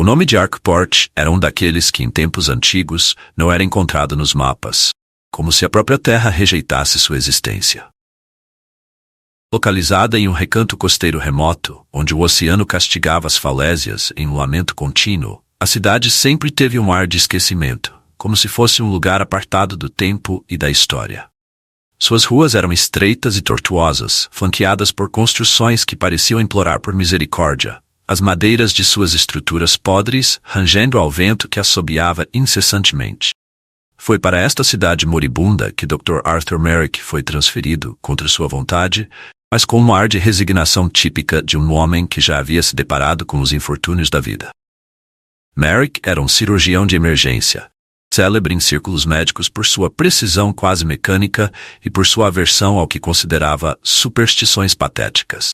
O nome de Arkport era um daqueles que em tempos antigos não era encontrado nos mapas, como se a própria terra rejeitasse sua existência. Localizada em um recanto costeiro remoto, onde o oceano castigava as falésias em um lamento contínuo, a cidade sempre teve um ar de esquecimento, como se fosse um lugar apartado do tempo e da história. Suas ruas eram estreitas e tortuosas, flanqueadas por construções que pareciam implorar por misericórdia, as madeiras de suas estruturas podres rangendo ao vento que assobiava incessantemente. Foi para esta cidade moribunda que Dr. Arthur Merrick foi transferido contra sua vontade, mas com um ar de resignação típica de um homem que já havia se deparado com os infortúnios da vida. Merrick era um cirurgião de emergência, célebre em círculos médicos por sua precisão quase mecânica e por sua aversão ao que considerava superstições patéticas.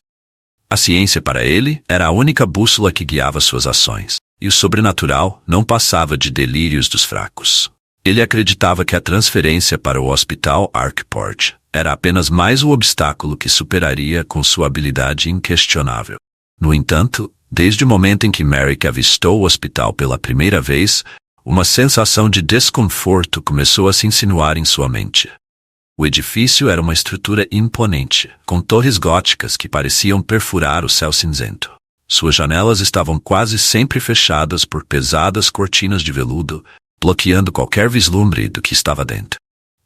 A ciência para ele era a única bússola que guiava suas ações, e o sobrenatural não passava de delírios dos fracos. Ele acreditava que a transferência para o Hospital Arkport era apenas mais um obstáculo que superaria com sua habilidade inquestionável. No entanto, desde o momento em que Merrick avistou o hospital pela primeira vez, uma sensação de desconforto começou a se insinuar em sua mente. O edifício era uma estrutura imponente, com torres góticas que pareciam perfurar o céu cinzento. Suas janelas estavam quase sempre fechadas por pesadas cortinas de veludo, bloqueando qualquer vislumbre do que estava dentro.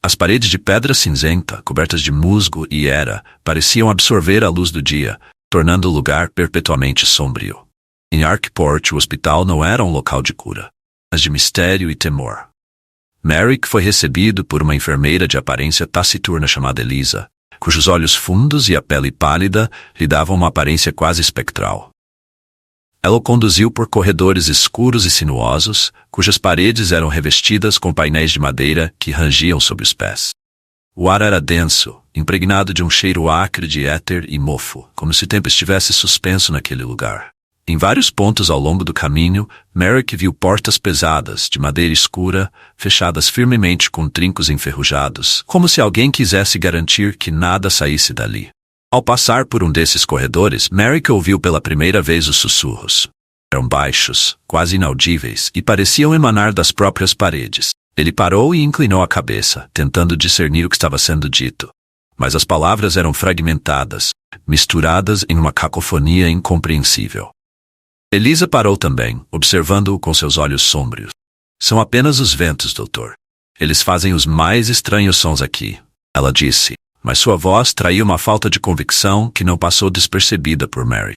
As paredes de pedra cinzenta, cobertas de musgo e era, pareciam absorver a luz do dia, tornando o lugar perpetuamente sombrio. Em Arkport, o hospital não era um local de cura, mas de mistério e temor. Merrick foi recebido por uma enfermeira de aparência taciturna chamada Elisa, cujos olhos fundos e a pele pálida lhe davam uma aparência quase espectral. Ela o conduziu por corredores escuros e sinuosos, cujas paredes eram revestidas com painéis de madeira que rangiam sob os pés. O ar era denso, impregnado de um cheiro acre de éter e mofo, como se o tempo estivesse suspenso naquele lugar. Em vários pontos ao longo do caminho, Merrick viu portas pesadas, de madeira escura, fechadas firmemente com trincos enferrujados, como se alguém quisesse garantir que nada saísse dali. Ao passar por um desses corredores, Merrick ouviu pela primeira vez os sussurros. Eram baixos, quase inaudíveis, e pareciam emanar das próprias paredes. Ele parou e inclinou a cabeça, tentando discernir o que estava sendo dito. Mas as palavras eram fragmentadas, misturadas em uma cacofonia incompreensível. Elisa parou também, observando-o com seus olhos sômbrios. São apenas os ventos, doutor. Eles fazem os mais estranhos sons aqui, ela disse, mas sua voz traía uma falta de convicção que não passou despercebida por Mary.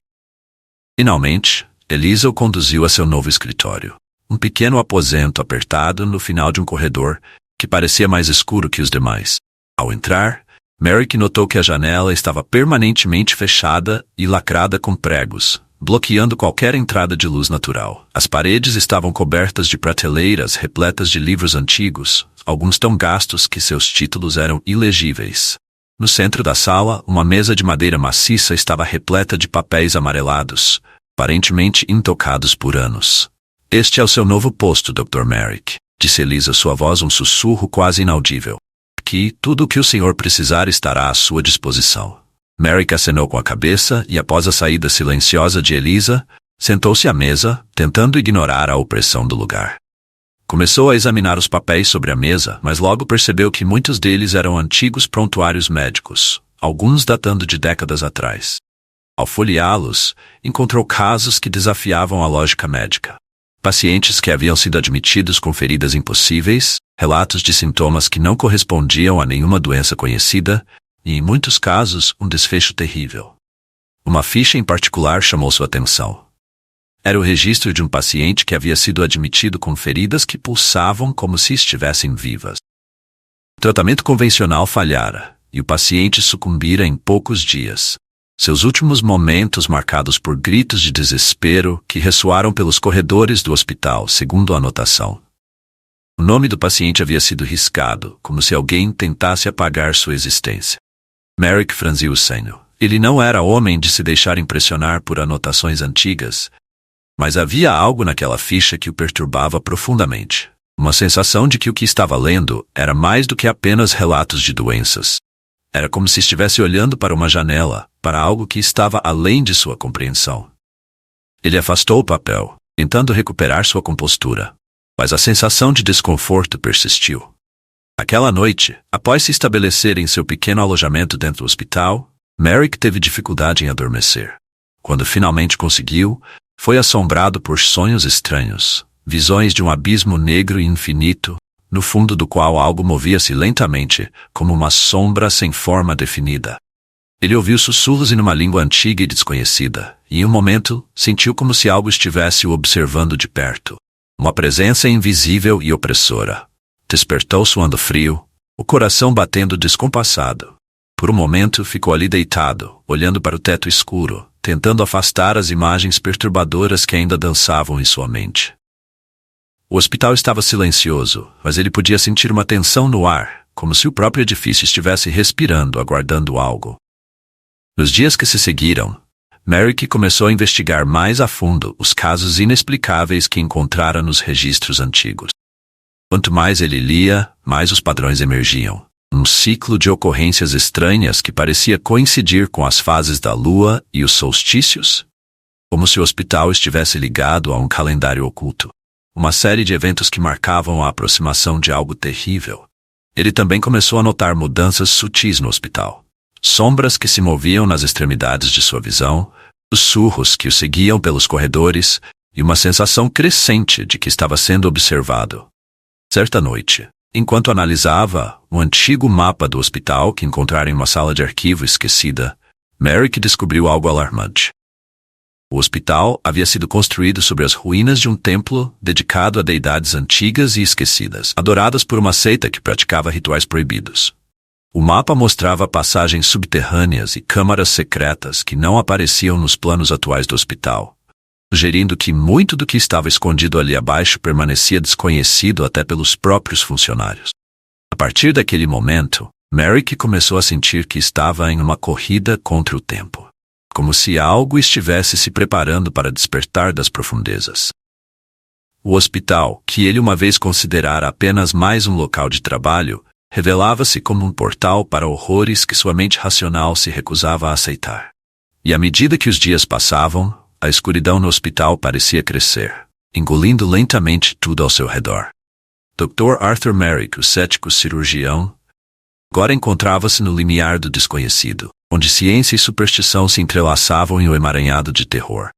Finalmente, Elisa o conduziu a seu novo escritório, um pequeno aposento apertado no final de um corredor que parecia mais escuro que os demais. Ao entrar, Merrick notou que a janela estava permanentemente fechada e lacrada com pregos, bloqueando qualquer entrada de luz natural. As paredes estavam cobertas de prateleiras repletas de livros antigos, alguns tão gastos que seus títulos eram ilegíveis. No centro da sala, uma mesa de madeira maciça estava repleta de papéis amarelados, aparentemente intocados por anos. Este é o seu novo posto, Dr. Merrick, disse Elisa, sua voz um sussurro quase inaudível. Aqui, tudo o que o senhor precisar estará à sua disposição. Merrick acenou com a cabeça e, após a saída silenciosa de Elisa, sentou-se à mesa, tentando ignorar a opressão do lugar. Começou a examinar os papéis sobre a mesa, mas logo percebeu que muitos deles eram antigos prontuários médicos, alguns datando de décadas atrás. Ao folheá-los, encontrou casos que desafiavam a lógica médica. Pacientes que haviam sido admitidos com feridas impossíveis, relatos de sintomas que não correspondiam a nenhuma doença conhecida, e, em muitos casos, um desfecho terrível. Uma ficha em particular chamou sua atenção. Era o registro de um paciente que havia sido admitido com feridas que pulsavam como se estivessem vivas. O tratamento convencional falhara, e o paciente sucumbira em poucos dias. Seus últimos momentos marcados por gritos de desespero que ressoaram pelos corredores do hospital, segundo a anotação. O nome do paciente havia sido riscado, como se alguém tentasse apagar sua existência. Merrick franziu o senho. Ele não era homem de se deixar impressionar por anotações antigas, mas havia algo naquela ficha que o perturbava profundamente. Uma sensação de que o que estava lendo era mais do que apenas relatos de doenças. Era como se estivesse olhando para uma janela, para algo que estava além de sua compreensão. Ele afastou o papel, tentando recuperar sua compostura. Mas a sensação de desconforto persistiu. Aquela noite, após se estabelecer em seu pequeno alojamento dentro do hospital, Merrick teve dificuldade em adormecer. Quando finalmente conseguiu, foi assombrado por sonhos estranhos, visões de um abismo negro e infinito, no fundo do qual algo movia-se lentamente, como uma sombra sem forma definida. Ele ouviu sussurros em uma língua antiga e desconhecida, e em um momento sentiu como se algo estivesse o observando de perto. Uma presença invisível e opressora. Despertou suando frio, o coração batendo descompassado. Por um momento ficou ali deitado, olhando para o teto escuro, tentando afastar as imagens perturbadoras que ainda dançavam em sua mente. O hospital estava silencioso, mas ele podia sentir uma tensão no ar, como se o próprio edifício estivesse respirando, aguardando algo. Nos dias que se seguiram, Merrick começou a investigar mais a fundo os casos inexplicáveis que encontrara nos registros antigos. Quanto mais ele lia, mais os padrões emergiam. Um ciclo de ocorrências estranhas que parecia coincidir com as fases da lua e os solstícios, como se o hospital estivesse ligado a um calendário oculto. Uma série de eventos que marcavam a aproximação de algo terrível. Ele também começou a notar mudanças sutis no hospital. Sombras que se moviam nas extremidades de sua visão, sussurros que o seguiam pelos corredores e uma sensação crescente de que estava sendo observado. Certa noite, enquanto analisava o antigo mapa do hospital que encontrara em uma sala de arquivo esquecida, Merrick descobriu algo alarmante. O hospital havia sido construído sobre as ruínas de um templo dedicado a deidades antigas e esquecidas, adoradas por uma seita que praticava rituais proibidos. O mapa mostrava passagens subterrâneas e câmaras secretas que não apareciam nos planos atuais do hospital, sugerindo que muito do que estava escondido ali abaixo permanecia desconhecido até pelos próprios funcionários. A partir daquele momento, Merrick começou a sentir que estava em uma corrida contra o tempo, como se algo estivesse se preparando para despertar das profundezas. O hospital, que ele uma vez considerara apenas mais um local de trabalho, revelava-se como um portal para horrores que sua mente racional se recusava a aceitar. E à medida que os dias passavam, a escuridão no hospital parecia crescer, engolindo lentamente tudo ao seu redor. Dr. Arthur Merrick, o cético cirurgião, agora encontrava-se no limiar do desconhecido, onde ciência e superstição se entrelaçavam em um emaranhado de terror.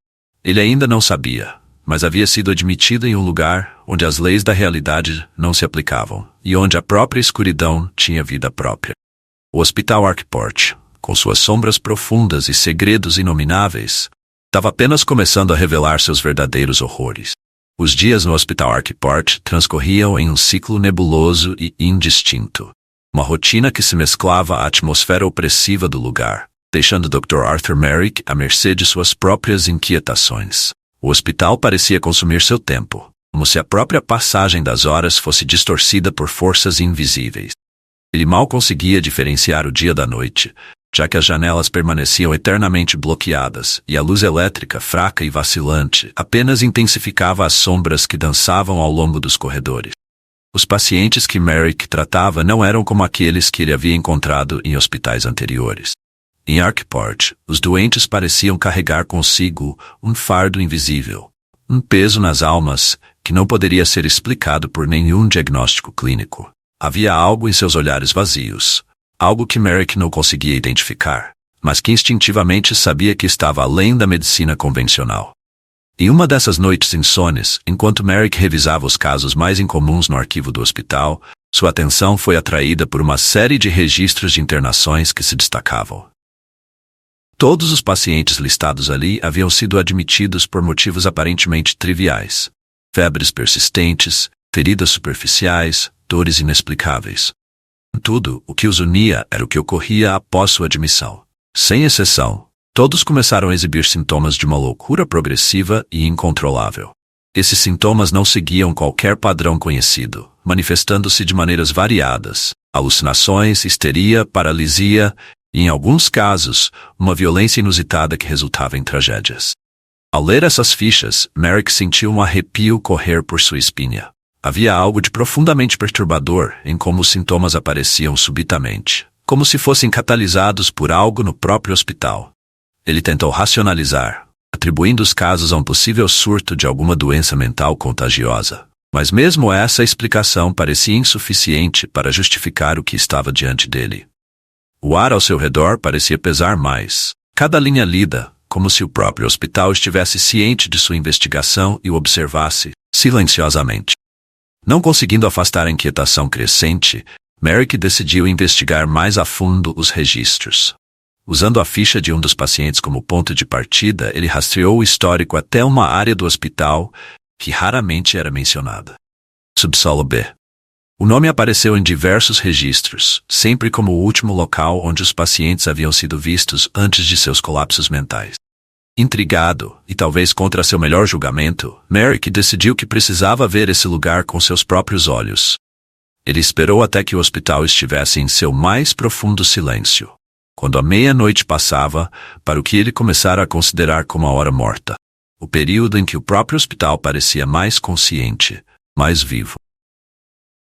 Ele ainda não sabia, mas havia sido admitido em um lugar onde as leis da realidade não se aplicavam, e onde a própria escuridão tinha vida própria. O Hospital Arkport, com suas sombras profundas e segredos inomináveis, estava apenas começando a revelar seus verdadeiros horrores. Os dias no Hospital Arkport transcorriam em um ciclo nebuloso e indistinto. Uma rotina que se mesclava à atmosfera opressiva do lugar, deixando Dr. Arthur Merrick à mercê de suas próprias inquietações. O hospital parecia consumir seu tempo, como se a própria passagem das horas fosse distorcida por forças invisíveis. Ele mal conseguia diferenciar o dia da noite, já que as janelas permaneciam eternamente bloqueadas e a luz elétrica, fraca e vacilante, apenas intensificava as sombras que dançavam ao longo dos corredores. Os pacientes que Merrick tratava não eram como aqueles que ele havia encontrado em hospitais anteriores. Em Arkport, os doentes pareciam carregar consigo um fardo invisível, um peso nas almas que não poderia ser explicado por nenhum diagnóstico clínico. Havia algo em seus olhares vazios, algo que Merrick não conseguia identificar, mas que instintivamente sabia que estava além da medicina convencional. Em uma dessas noites insones, enquanto Merrick revisava os casos mais incomuns no arquivo do hospital, sua atenção foi atraída por uma série de registros de internações que se destacavam. Todos os pacientes listados ali haviam sido admitidos por motivos aparentemente triviais: febres persistentes, feridas superficiais, dores inexplicáveis. Tudo o que os unia era o que ocorria após sua admissão. Sem exceção, todos começaram a exibir sintomas de uma loucura progressiva e incontrolável. Esses sintomas não seguiam qualquer padrão conhecido, manifestando-se de maneiras variadas: alucinações, histeria, paralisia e, em alguns casos, uma violência inusitada que resultava em tragédias. Ao ler essas fichas, Merrick sentiu um arrepio correr por sua espinha. Havia algo de profundamente perturbador em como os sintomas apareciam subitamente, como se fossem catalisados por algo no próprio hospital. Ele tentou racionalizar, atribuindo os casos a um possível surto de alguma doença mental contagiosa. Mas mesmo essa explicação parecia insuficiente para justificar o que estava diante dele. O ar ao seu redor parecia pesar mais. Cada linha lida, como se o próprio hospital estivesse ciente de sua investigação e o observasse, silenciosamente. Não conseguindo afastar a inquietação crescente, Merrick decidiu investigar mais a fundo os registros. Usando a ficha de um dos pacientes como ponto de partida, ele rastreou o histórico até uma área do hospital que raramente era mencionada. Subsolo B. O nome apareceu em diversos registros, sempre como o último local onde os pacientes haviam sido vistos antes de seus colapsos mentais. Intrigado, e talvez contra seu melhor julgamento, Merrick decidiu que precisava ver esse lugar com seus próprios olhos. Ele esperou até que o hospital estivesse em seu mais profundo silêncio, quando a meia-noite passava, para o que ele começara a considerar como a hora morta, o período em que o próprio hospital parecia mais consciente, mais vivo.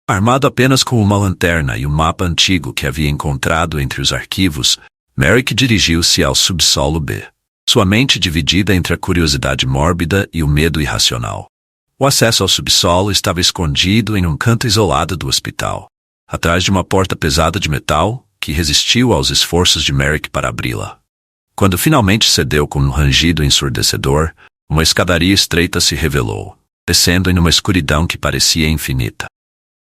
Armado apenas com uma lanterna e um mapa antigo que havia encontrado entre os arquivos, Merrick dirigiu-se ao subsolo B, sua mente dividida entre a curiosidade mórbida e o medo irracional. O acesso ao subsolo estava escondido em um canto isolado do hospital, atrás de uma porta pesada de metal que resistiu aos esforços de Merrick para abri-la. Quando finalmente cedeu com um rangido ensurdecedor, uma escadaria estreita se revelou, descendo em uma escuridão que parecia infinita.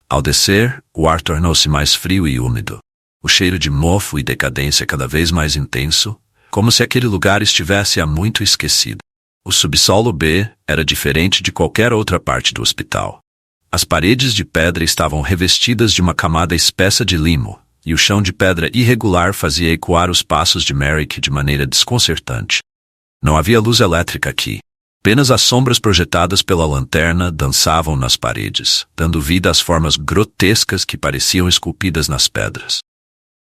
Ao descer, o ar tornou-se mais frio e úmido, o cheiro de mofo e decadência cada vez mais intenso, como se aquele lugar estivesse há muito esquecido. O subsolo B era diferente de qualquer outra parte do hospital. As paredes de pedra estavam revestidas de uma camada espessa de limo, e o chão de pedra irregular fazia ecoar os passos de Merrick de maneira desconcertante. Não havia luz elétrica aqui. Apenas as sombras projetadas pela lanterna dançavam nas paredes, dando vida às formas grotescas que pareciam esculpidas nas pedras.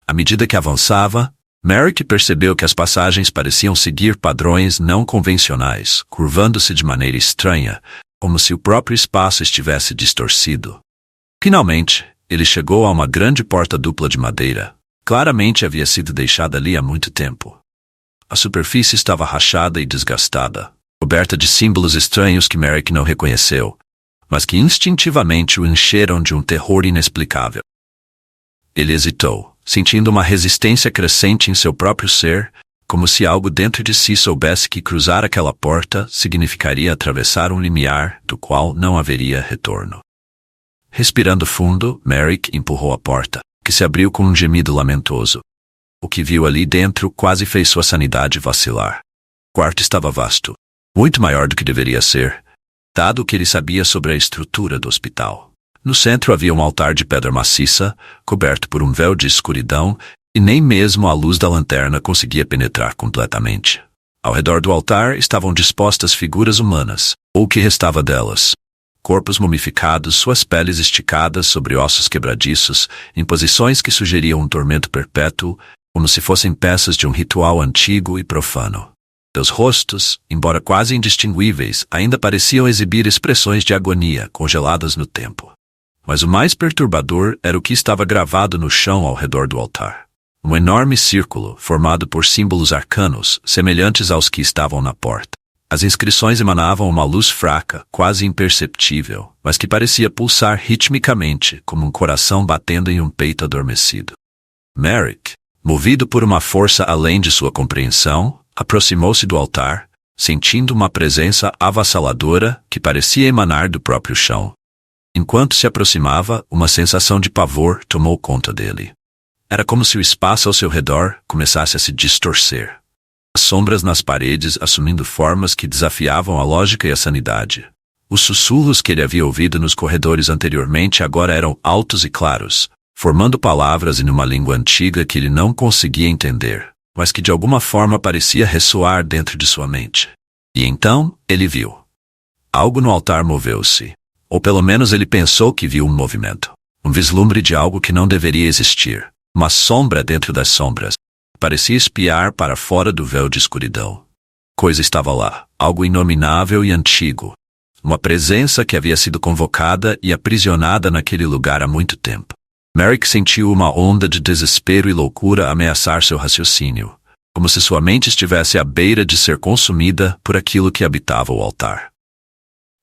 À medida que avançava, Merrick percebeu que as passagens pareciam seguir padrões não convencionais, curvando-se de maneira estranha, como se o próprio espaço estivesse distorcido. Finalmente, ele chegou a uma grande porta dupla de madeira. Claramente havia sido deixada ali há muito tempo. A superfície estava rachada e desgastada, coberta de símbolos estranhos que Merrick não reconheceu, mas que instintivamente o encheram de um terror inexplicável. Ele hesitou, sentindo uma resistência crescente em seu próprio ser, como se algo dentro de si soubesse que cruzar aquela porta significaria atravessar um limiar do qual não haveria retorno. Respirando fundo, Merrick empurrou a porta, que se abriu com um gemido lamentoso. O que viu ali dentro quase fez sua sanidade vacilar. O quarto estava vasto, muito maior do que deveria ser, dado o que ele sabia sobre a estrutura do hospital. No centro havia um altar de pedra maciça, coberto por um véu de escuridão, e nem mesmo a luz da lanterna conseguia penetrar completamente. Ao redor do altar estavam dispostas figuras humanas, ou o que restava delas. Corpos mumificados, suas peles esticadas sobre ossos quebradiços, em posições que sugeriam um tormento perpétuo, como se fossem peças de um ritual antigo e profano. Seus rostos, embora quase indistinguíveis, ainda pareciam exibir expressões de agonia congeladas no tempo. Mas o mais perturbador era o que estava gravado no chão ao redor do altar. Um enorme círculo, formado por símbolos arcanos, semelhantes aos que estavam na porta. As inscrições emanavam uma luz fraca, quase imperceptível, mas que parecia pulsar ritmicamente, como um coração batendo em um peito adormecido. Merrick, movido por uma força além de sua compreensão, aproximou-se do altar, sentindo uma presença avassaladora que parecia emanar do próprio chão. Enquanto se aproximava, uma sensação de pavor tomou conta dele. Era como se o espaço ao seu redor começasse a se distorcer. As sombras nas paredes assumindo formas que desafiavam a lógica e a sanidade. Os sussurros que ele havia ouvido nos corredores anteriormente agora eram altos e claros, formando palavras em uma língua antiga que ele não conseguia entender, mas que de alguma forma parecia ressoar dentro de sua mente. E então, ele viu. Algo no altar moveu-se. Ou pelo menos ele pensou que viu um movimento. Um vislumbre de algo que não deveria existir. Uma sombra dentro das sombras. Parecia espiar para fora do véu de escuridão. Coisa estava lá, algo inominável e antigo. Uma presença que havia sido convocada e aprisionada naquele lugar há muito tempo. Merrick sentiu uma onda de desespero e loucura ameaçar seu raciocínio, como se sua mente estivesse à beira de ser consumida por aquilo que habitava o altar.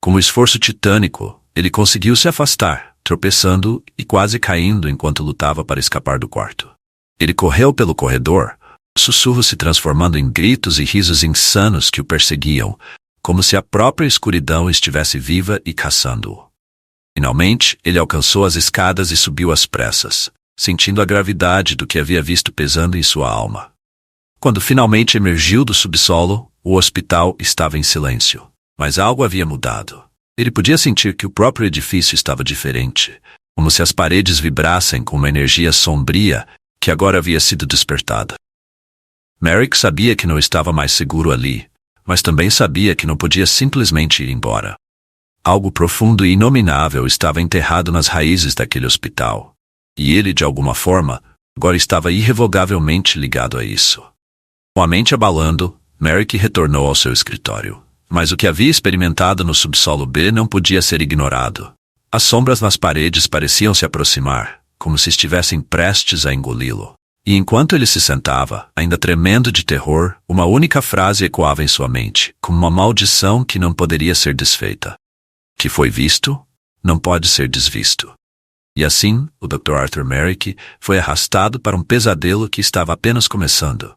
Com um esforço titânico, ele conseguiu se afastar, tropeçando e quase caindo enquanto lutava para escapar do quarto. Ele correu pelo corredor, sussurros se transformando em gritos e risos insanos que o perseguiam, como se a própria escuridão estivesse viva e caçando-o. Finalmente, ele alcançou as escadas e subiu às pressas, sentindo a gravidade do que havia visto pesando em sua alma. Quando finalmente emergiu do subsolo, o hospital estava em silêncio. Mas algo havia mudado. Ele podia sentir que o próprio edifício estava diferente, como se as paredes vibrassem com uma energia sombria que agora havia sido despertada. Merrick sabia que não estava mais seguro ali, mas também sabia que não podia simplesmente ir embora. Algo profundo e inominável estava enterrado nas raízes daquele hospital, e ele, de alguma forma, agora estava irrevogavelmente ligado a isso. Com a mente abalando, Merrick retornou ao seu escritório. Mas o que havia experimentado no subsolo B não podia ser ignorado. As sombras nas paredes pareciam se aproximar, como se estivessem prestes a engoli-lo. E enquanto ele se sentava, ainda tremendo de terror, uma única frase ecoava em sua mente, como uma maldição que não poderia ser desfeita. Que foi visto, não pode ser desvisto. E assim, o Dr. Arthur Merrick foi arrastado para um pesadelo que estava apenas começando.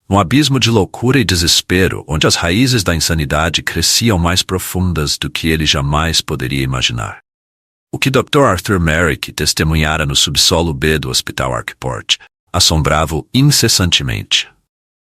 Um abismo de loucura e desespero, onde as raízes da insanidade cresciam mais profundas do que ele jamais poderia imaginar. O que Dr. Arthur Merrick testemunhara no subsolo B do Hospital Arkport assombrava-o incessantemente.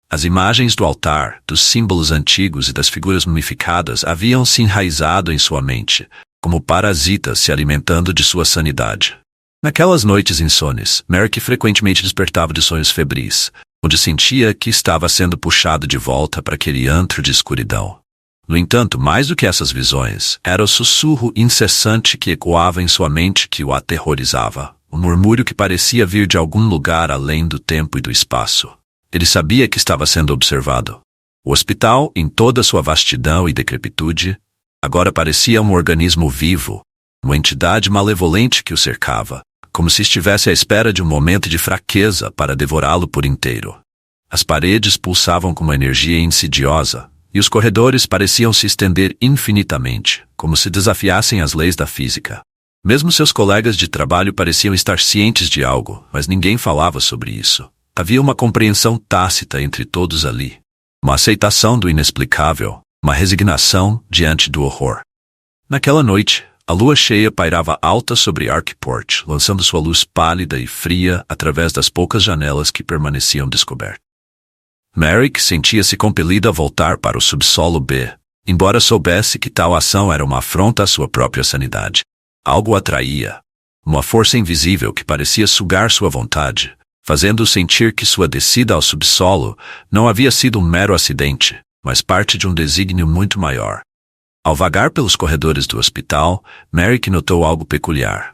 As imagens do altar, dos símbolos antigos e das figuras mumificadas haviam se enraizado em sua mente, como parasitas se alimentando de sua sanidade. Naquelas noites insones, Merrick frequentemente despertava de sonhos febris, onde sentia que estava sendo puxado de volta para aquele antro de escuridão. No entanto, mais do que essas visões, era o sussurro incessante que ecoava em sua mente que o aterrorizava, um murmúrio que parecia vir de algum lugar além do tempo e do espaço. Ele sabia que estava sendo observado. O hospital, em toda sua vastidão e decrepitude, agora parecia um organismo vivo, uma entidade malevolente que o cercava, como se estivesse à espera de um momento de fraqueza para devorá-lo por inteiro. As paredes pulsavam com uma energia insidiosa, e os corredores pareciam se estender infinitamente, como se desafiassem as leis da física. Mesmo seus colegas de trabalho pareciam estar cientes de algo, mas ninguém falava sobre isso. Havia uma compreensão tácita entre todos ali. Uma aceitação do inexplicável, uma resignação diante do horror. Naquela noite, a lua cheia pairava alta sobre Arkport, lançando sua luz pálida e fria através das poucas janelas que permaneciam descobertas. Merrick sentia-se compelido a voltar para o subsolo B, embora soubesse que tal ação era uma afronta à sua própria sanidade. Algo o atraía, uma força invisível que parecia sugar sua vontade, fazendo-o sentir que sua descida ao subsolo não havia sido um mero acidente, mas parte de um desígnio muito maior. Ao vagar pelos corredores do hospital, Merrick notou algo peculiar.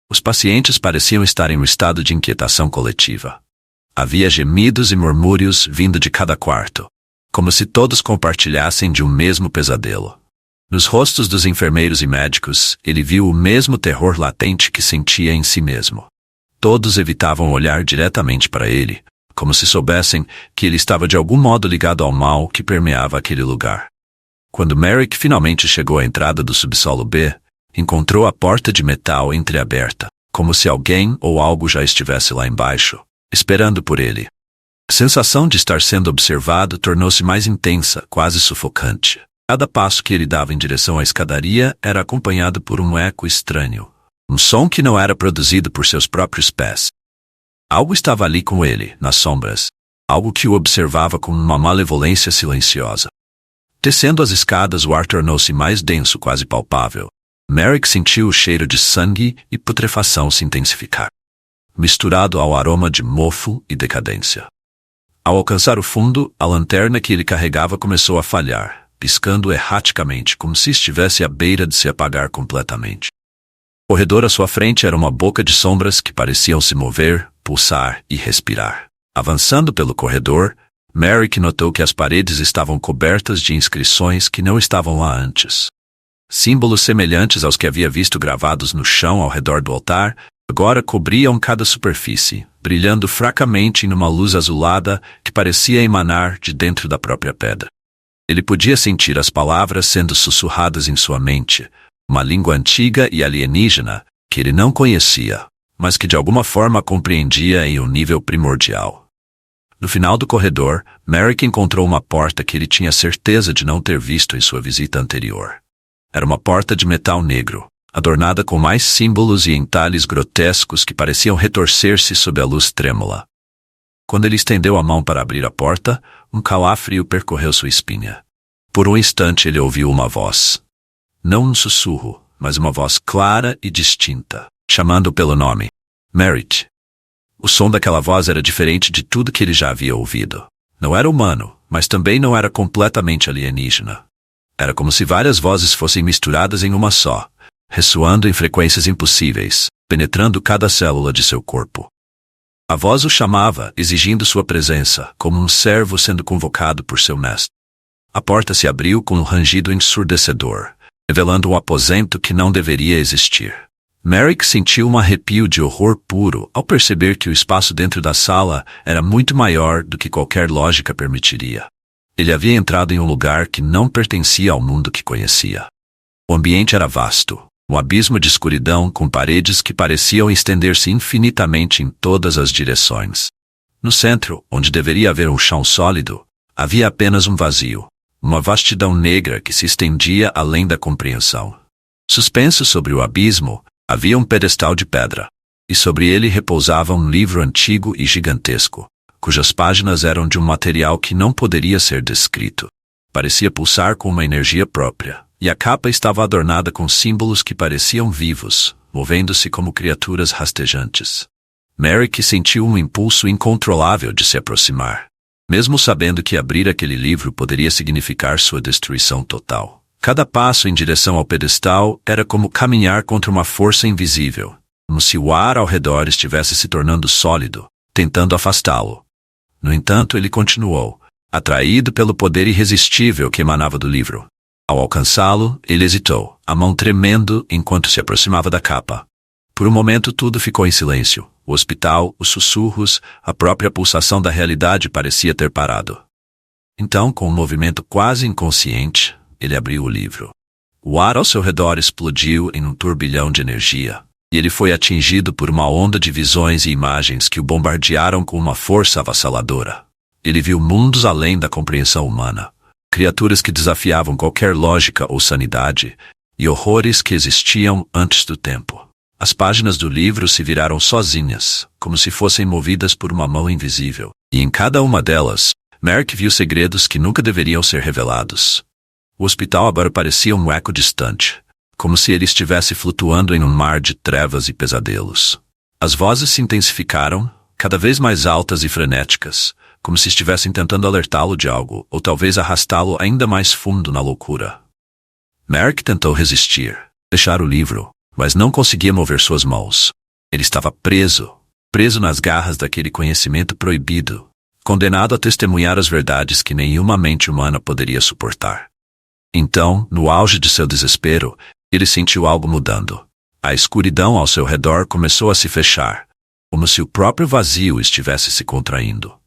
Os pacientes pareciam estar em um estado de inquietação coletiva. Havia gemidos e murmúrios vindo de cada quarto, como se todos compartilhassem de um mesmo pesadelo. Nos rostos dos enfermeiros e médicos, ele viu o mesmo terror latente que sentia em si mesmo. Todos evitavam olhar diretamente para ele, como se soubessem que ele estava de algum modo ligado ao mal que permeava aquele lugar. Quando Merrick finalmente chegou à entrada do subsolo B, encontrou a porta de metal entreaberta, como se alguém ou algo já estivesse lá embaixo, esperando por ele. A sensação de estar sendo observado tornou-se mais intensa, quase sufocante. Cada passo que ele dava em direção à escadaria era acompanhado por um eco estranho, um som que não era produzido por seus próprios pés. Algo estava ali com ele, nas sombras, algo que o observava com uma malevolência silenciosa. Descendo as escadas, o ar tornou-se mais denso, quase palpável. Merrick sentiu o cheiro de sangue e putrefação se intensificar, misturado ao aroma de mofo e decadência. Ao alcançar o fundo, a lanterna que ele carregava começou a falhar, piscando erraticamente, como se estivesse à beira de se apagar completamente. O corredor à sua frente era uma boca de sombras que pareciam se mover, pulsar e respirar. Avançando pelo corredor, Merrick notou que as paredes estavam cobertas de inscrições que não estavam lá antes. Símbolos semelhantes aos que havia visto gravados no chão ao redor do altar, agora cobriam cada superfície, brilhando fracamente numa luz azulada que parecia emanar de dentro da própria pedra. Ele podia sentir as palavras sendo sussurradas em sua mente, uma língua antiga e alienígena que ele não conhecia, mas que de alguma forma compreendia em um nível primordial. No final do corredor, Merrick encontrou uma porta que ele tinha certeza de não ter visto em sua visita anterior. Era uma porta de metal negro, adornada com mais símbolos e entalhes grotescos que pareciam retorcer-se sob a luz trêmula. Quando ele estendeu a mão para abrir a porta, um calafrio percorreu sua espinha. Por um instante ele ouviu uma voz. Não um sussurro, mas uma voz clara e distinta, chamando-o pelo nome. Merritt. O som daquela voz era diferente de tudo que ele já havia ouvido. Não era humano, mas também não era completamente alienígena. Era como se várias vozes fossem misturadas em uma só, ressoando em frequências impossíveis, penetrando cada célula de seu corpo. A voz o chamava, exigindo sua presença, como um servo sendo convocado por seu mestre. A porta se abriu com um rangido ensurdecedor, revelando um aposento que não deveria existir. Merrick sentiu um arrepio de horror puro ao perceber que o espaço dentro da sala era muito maior do que qualquer lógica permitiria. Ele havia entrado em um lugar que não pertencia ao mundo que conhecia. O ambiente era vasto, um abismo de escuridão com paredes que pareciam estender-se infinitamente em todas as direções. No centro, onde deveria haver um chão sólido, havia apenas um vazio, uma vastidão negra que se estendia além da compreensão. Suspenso sobre o abismo, havia um pedestal de pedra, e sobre ele repousava um livro antigo e gigantesco, cujas páginas eram de um material que não poderia ser descrito. Parecia pulsar com uma energia própria, e a capa estava adornada com símbolos que pareciam vivos, movendo-se como criaturas rastejantes. Merrick sentiu um impulso incontrolável de se aproximar, mesmo sabendo que abrir aquele livro poderia significar sua destruição total. Cada passo em direção ao pedestal era como caminhar contra uma força invisível, como se o ar ao redor estivesse se tornando sólido, tentando afastá-lo. No entanto, ele continuou, atraído pelo poder irresistível que emanava do livro. Ao alcançá-lo, ele hesitou, a mão tremendo enquanto se aproximava da capa. Por um momento tudo ficou em silêncio. O hospital, os sussurros, a própria pulsação da realidade parecia ter parado. Então, com um movimento quase inconsciente, ele abriu o livro. O ar ao seu redor explodiu em um turbilhão de energia, e ele foi atingido por uma onda de visões e imagens que o bombardearam com uma força avassaladora. Ele viu mundos além da compreensão humana, criaturas que desafiavam qualquer lógica ou sanidade, e horrores que existiam antes do tempo. As páginas do livro se viraram sozinhas, como se fossem movidas por uma mão invisível, e em cada uma delas, Merrick viu segredos que nunca deveriam ser revelados. O hospital agora parecia um eco distante, como se ele estivesse flutuando em um mar de trevas e pesadelos. As vozes se intensificaram, cada vez mais altas e frenéticas, como se estivessem tentando alertá-lo de algo, ou talvez arrastá-lo ainda mais fundo na loucura. Merrick tentou resistir, fechar o livro, mas não conseguia mover suas mãos. Ele estava preso nas garras daquele conhecimento proibido, condenado a testemunhar as verdades que nenhuma mente humana poderia suportar. Então, no auge de seu desespero, ele sentiu algo mudando. A escuridão ao seu redor começou a se fechar, como se o próprio vazio estivesse se contraindo.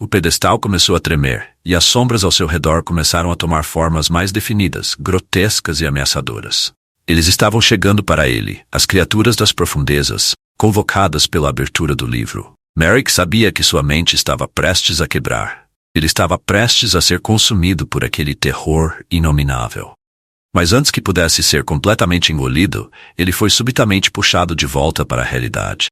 O pedestal começou a tremer, e as sombras ao seu redor começaram a tomar formas mais definidas, grotescas e ameaçadoras. Eles estavam chegando para ele, as criaturas das profundezas, convocadas pela abertura do livro. Merrick sabia que sua mente estava prestes a quebrar. Ele estava prestes a ser consumido por aquele terror inominável. Mas antes que pudesse ser completamente engolido, ele foi subitamente puxado de volta para a realidade.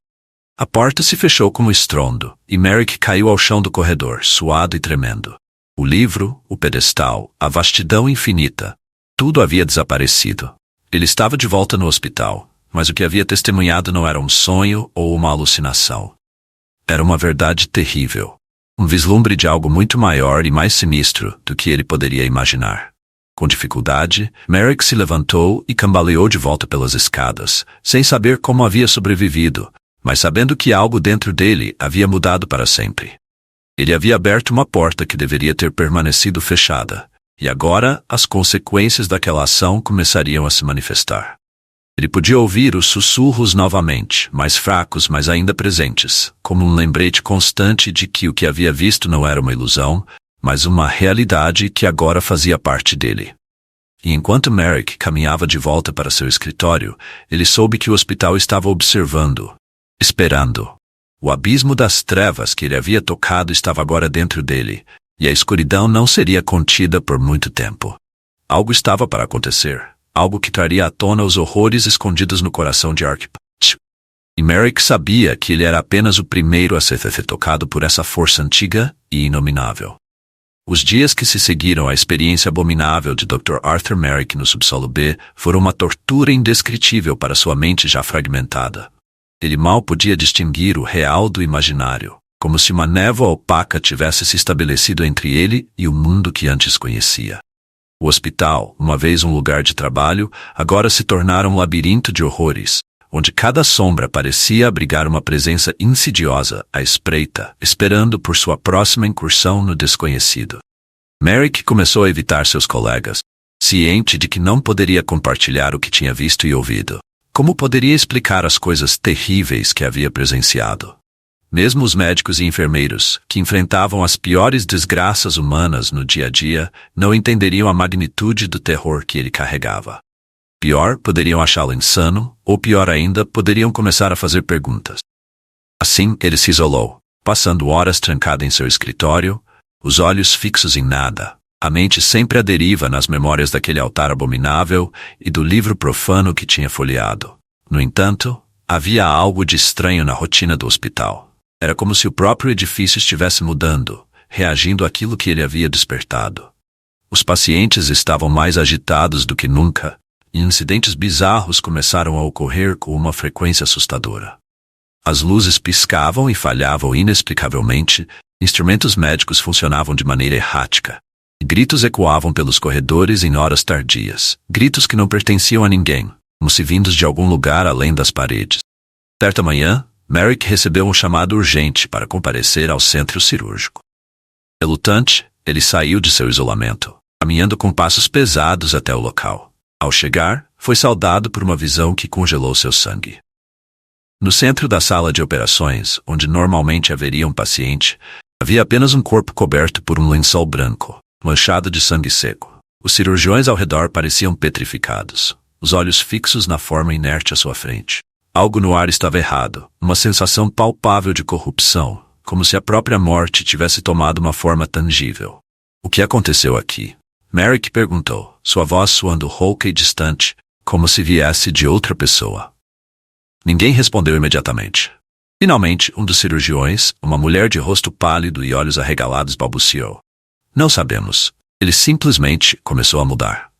A porta se fechou com um estrondo, e Merrick caiu ao chão do corredor, suado e tremendo. O livro, o pedestal, a vastidão infinita, tudo havia desaparecido. Ele estava de volta no hospital, mas o que havia testemunhado não era um sonho ou uma alucinação. Era uma verdade terrível. Um vislumbre de algo muito maior e mais sinistro do que ele poderia imaginar. Com dificuldade, Merrick se levantou e cambaleou de volta pelas escadas, sem saber como havia sobrevivido, mas sabendo que algo dentro dele havia mudado para sempre. Ele havia aberto uma porta que deveria ter permanecido fechada, e agora as consequências daquela ação começariam a se manifestar. Ele podia ouvir os sussurros novamente, mais fracos, mas ainda presentes, como um lembrete constante de que o que havia visto não era uma ilusão, mas uma realidade que agora fazia parte dele. E enquanto Merrick caminhava de volta para seu escritório, ele soube que o hospital estava observando, esperando. O abismo das trevas que ele havia tocado estava agora dentro dele, e a escuridão não seria contida por muito tempo. Algo estava para acontecer, algo que traria à tona os horrores escondidos no coração de Archibald. E Merrick sabia que ele era apenas o primeiro a ser tocado por essa força antiga e inominável. Os dias que se seguiram à experiência abominável de Dr. Arthur Merrick no subsolo B foram uma tortura indescritível para sua mente já fragmentada. Ele mal podia distinguir o real do imaginário, como se uma névoa opaca tivesse se estabelecido entre ele e o mundo que antes conhecia. O hospital, uma vez um lugar de trabalho, agora se tornara um labirinto de horrores, onde cada sombra parecia abrigar uma presença insidiosa à espreita, esperando por sua próxima incursão no desconhecido. Merrick começou a evitar seus colegas, ciente de que não poderia compartilhar o que tinha visto e ouvido. Como poderia explicar as coisas terríveis que havia presenciado? Mesmo os médicos e enfermeiros, que enfrentavam as piores desgraças humanas no dia a dia, não entenderiam a magnitude do terror que ele carregava. Pior, poderiam achá-lo insano, ou pior ainda, poderiam começar a fazer perguntas. Assim, ele se isolou, passando horas trancado em seu escritório, os olhos fixos em nada, a mente sempre à deriva nas memórias daquele altar abominável e do livro profano que tinha folheado. No entanto, havia algo de estranho na rotina do hospital. Era como se o próprio edifício estivesse mudando, reagindo àquilo que ele havia despertado. Os pacientes estavam mais agitados do que nunca, e incidentes bizarros começaram a ocorrer com uma frequência assustadora. As luzes piscavam e falhavam inexplicavelmente, instrumentos médicos funcionavam de maneira errática, e gritos ecoavam pelos corredores em horas tardias, gritos que não pertenciam a ninguém, como se vindos de algum lugar além das paredes. Certa manhã, Merrick recebeu um chamado urgente para comparecer ao centro cirúrgico. Relutante, ele saiu de seu isolamento, caminhando com passos pesados até o local. Ao chegar, foi saudado por uma visão que congelou seu sangue. No centro da sala de operações, onde normalmente haveria um paciente, havia apenas um corpo coberto por um lençol branco, manchado de sangue seco. Os cirurgiões ao redor pareciam petrificados, os olhos fixos na forma inerte à sua frente. Algo no ar estava errado, uma sensação palpável de corrupção, como se a própria morte tivesse tomado uma forma tangível. O que aconteceu aqui? Merrick perguntou, sua voz soando rouca e distante, como se viesse de outra pessoa. Ninguém respondeu imediatamente. Finalmente, um dos cirurgiões, uma mulher de rosto pálido e olhos arregalados, balbuciou. Não sabemos. Ele simplesmente começou a mudar.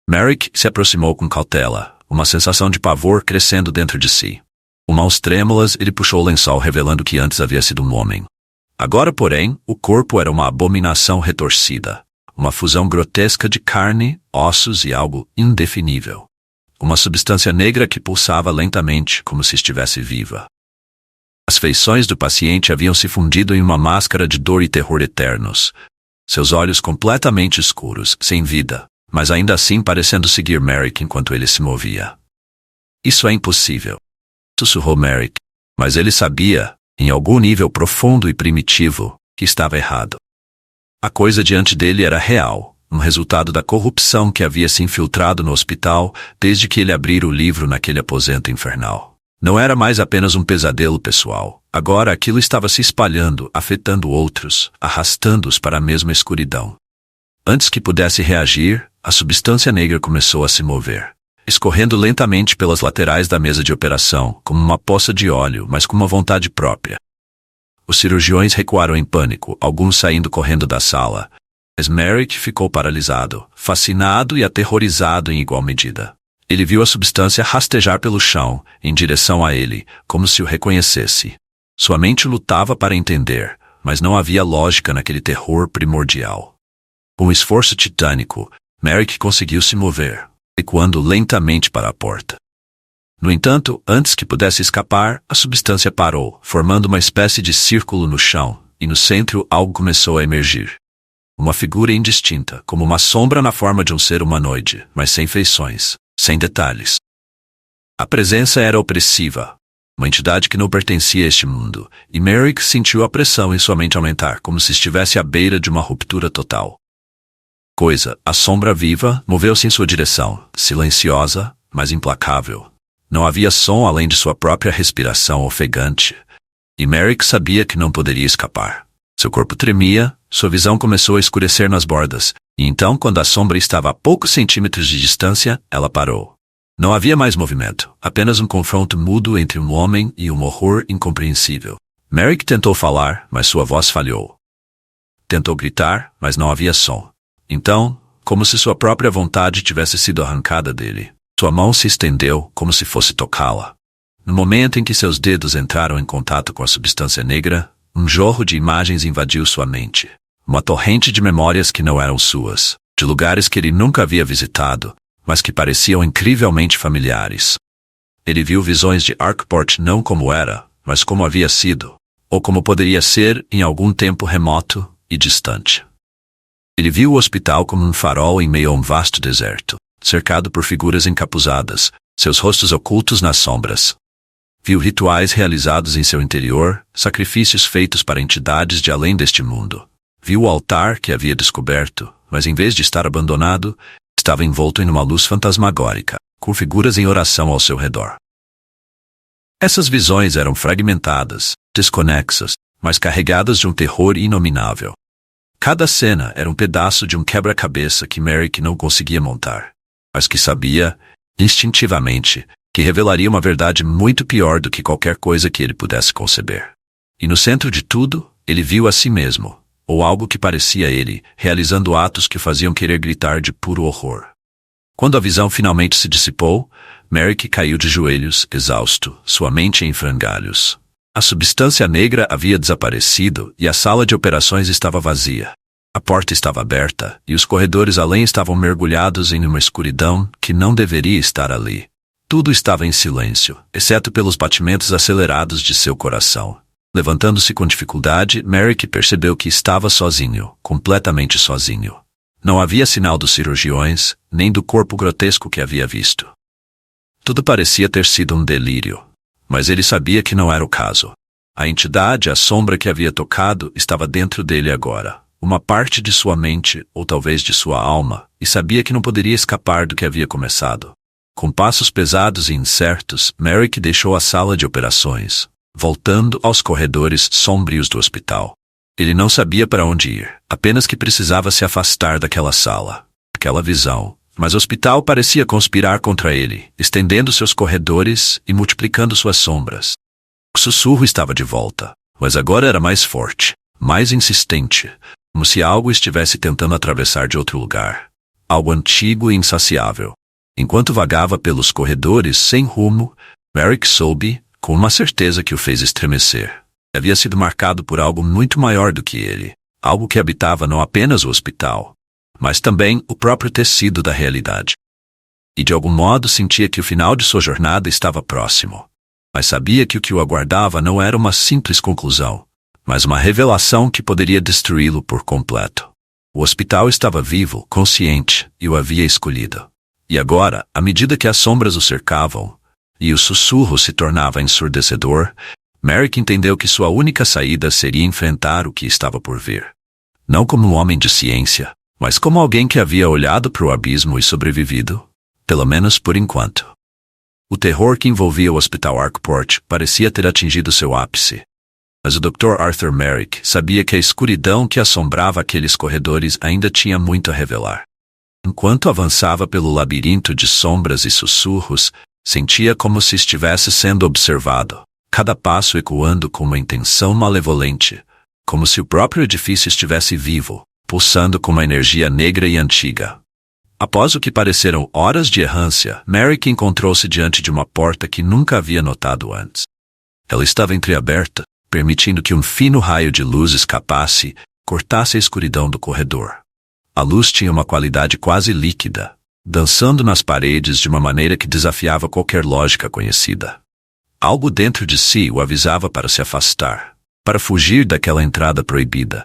Merrick se aproximou com cautela, uma sensação de pavor crescendo dentro de si. Com mãos trêmulas, ele puxou o lençol revelando que antes havia sido um homem. Agora, porém, o corpo era uma abominação retorcida. Uma fusão grotesca de carne, ossos e algo indefinível. Uma substância negra que pulsava lentamente, como se estivesse viva. As feições do paciente haviam se fundido em uma máscara de dor e terror eternos. Seus olhos completamente escuros, sem vida, mas ainda assim parecendo seguir Merrick enquanto ele se movia. Isso é impossível, sussurrou Merrick, mas ele sabia, em algum nível profundo e primitivo, que estava errado. A coisa diante dele era real, um resultado da corrupção que havia se infiltrado no hospital desde que ele abrira o livro naquele aposento infernal. Não era mais apenas um pesadelo pessoal. Agora aquilo estava se espalhando, afetando outros, arrastando-os para a mesma escuridão. Antes que pudesse reagir, a substância negra começou a se mover, escorrendo lentamente pelas laterais da mesa de operação, como uma poça de óleo, mas com uma vontade própria. Os cirurgiões recuaram em pânico, alguns saindo correndo da sala, mas Merrick ficou paralisado, fascinado e aterrorizado em igual medida. Ele viu a substância rastejar pelo chão, em direção a ele, como se o reconhecesse. Sua mente lutava para entender, mas não havia lógica naquele terror primordial. Com um esforço titânico, Merrick conseguiu se mover, recuando lentamente para a porta. No entanto, antes que pudesse escapar, a substância parou, formando uma espécie de círculo no chão, e no centro algo começou a emergir. Uma figura indistinta, como uma sombra na forma de um ser humanoide, mas sem feições, sem detalhes. A presença era opressiva. Uma entidade que não pertencia a este mundo, e Merrick sentiu a pressão em sua mente aumentar, como se estivesse à beira de uma ruptura total. A sombra viva, moveu-se em sua direção, silenciosa, mas implacável. Não havia som além de sua própria respiração ofegante, e Merrick sabia que não poderia escapar. Seu corpo tremia, sua visão começou a escurecer nas bordas, e então, quando a sombra estava a poucos centímetros de distância, ela parou. Não havia mais movimento, apenas um confronto mudo entre um homem e um horror incompreensível. Merrick tentou falar, mas sua voz falhou. Tentou gritar, mas não havia som. Então, como se sua própria vontade tivesse sido arrancada dele, sua mão se estendeu como se fosse tocá-la. No momento em que seus dedos entraram em contato com a substância negra, um jorro de imagens invadiu sua mente. Uma torrente de memórias que não eram suas, de lugares que ele nunca havia visitado, mas que pareciam incrivelmente familiares. Ele viu visões de Arkport não como era, mas como havia sido, ou como poderia ser em algum tempo remoto e distante. Ele viu o hospital como um farol em meio a um vasto deserto, cercado por figuras encapuzadas, seus rostos ocultos nas sombras. Viu rituais realizados em seu interior, sacrifícios feitos para entidades de além deste mundo. Viu o altar que havia descoberto, mas em vez de estar abandonado, estava envolto em uma luz fantasmagórica, com figuras em oração ao seu redor. Essas visões eram fragmentadas, desconexas, mas carregadas de um terror inominável. Cada cena era um pedaço de um quebra-cabeça que Merrick não conseguia montar, mas que sabia, instintivamente, que revelaria uma verdade muito pior do que qualquer coisa que ele pudesse conceber. E no centro de tudo, ele viu a si mesmo, ou algo que parecia ele, realizando atos que o faziam querer gritar de puro horror. Quando a visão finalmente se dissipou, Merrick caiu de joelhos, exausto, sua mente em frangalhos. A substância negra havia desaparecido e a sala de operações estava vazia. A porta estava aberta e os corredores além estavam mergulhados em uma escuridão que não deveria estar ali. Tudo estava em silêncio, exceto pelos batimentos acelerados de seu coração. Levantando-se com dificuldade, Merrick percebeu que estava sozinho, completamente sozinho. Não havia sinal dos cirurgiões, nem do corpo grotesco que havia visto. Tudo parecia ter sido um delírio, mas ele sabia que não era o caso. A entidade, a sombra que havia tocado, estava dentro dele agora, uma parte de sua mente, ou talvez de sua alma, e sabia que não poderia escapar do que havia começado. Com passos pesados e incertos, Merrick deixou a sala de operações, voltando aos corredores sombrios do hospital. Ele não sabia para onde ir, apenas que precisava se afastar daquela sala, aquela visão. Mas o hospital parecia conspirar contra ele, estendendo seus corredores e multiplicando suas sombras. O sussurro estava de volta, mas agora era mais forte, mais insistente, como se algo estivesse tentando atravessar de outro lugar. Algo antigo e insaciável. Enquanto vagava pelos corredores sem rumo, Merrick soube, com uma certeza que o fez estremecer. Havia sido marcado por algo muito maior do que ele, algo que habitava não apenas o hospital, mas também o próprio tecido da realidade. E de algum modo sentia que o final de sua jornada estava próximo, mas sabia que o que o aguardava não era uma simples conclusão, mas uma revelação que poderia destruí-lo por completo. O hospital estava vivo, consciente, e o havia escolhido. E agora, à medida que as sombras o cercavam, e o sussurro se tornava ensurdecedor, Merrick entendeu que sua única saída seria enfrentar o que estava por vir. Não como um homem de ciência, mas como alguém que havia olhado para o abismo e sobrevivido, pelo menos por enquanto. O terror que envolvia o Hospital Arkport parecia ter atingido seu ápice. Mas o Dr. Arthur Merrick sabia que a escuridão que assombrava aqueles corredores ainda tinha muito a revelar. Enquanto avançava pelo labirinto de sombras e sussurros, sentia como se estivesse sendo observado, cada passo ecoando com uma intenção malevolente, como se o próprio edifício estivesse vivo, pulsando com uma energia negra e antiga. Após o que pareceram horas de errância, Merrick encontrou-se diante de uma porta que nunca havia notado antes. Ela estava entreaberta, permitindo que um fino raio de luz escapasse, cortasse a escuridão do corredor. A luz tinha uma qualidade quase líquida, dançando nas paredes de uma maneira que desafiava qualquer lógica conhecida. Algo dentro de si o avisava para se afastar, para fugir daquela entrada proibida.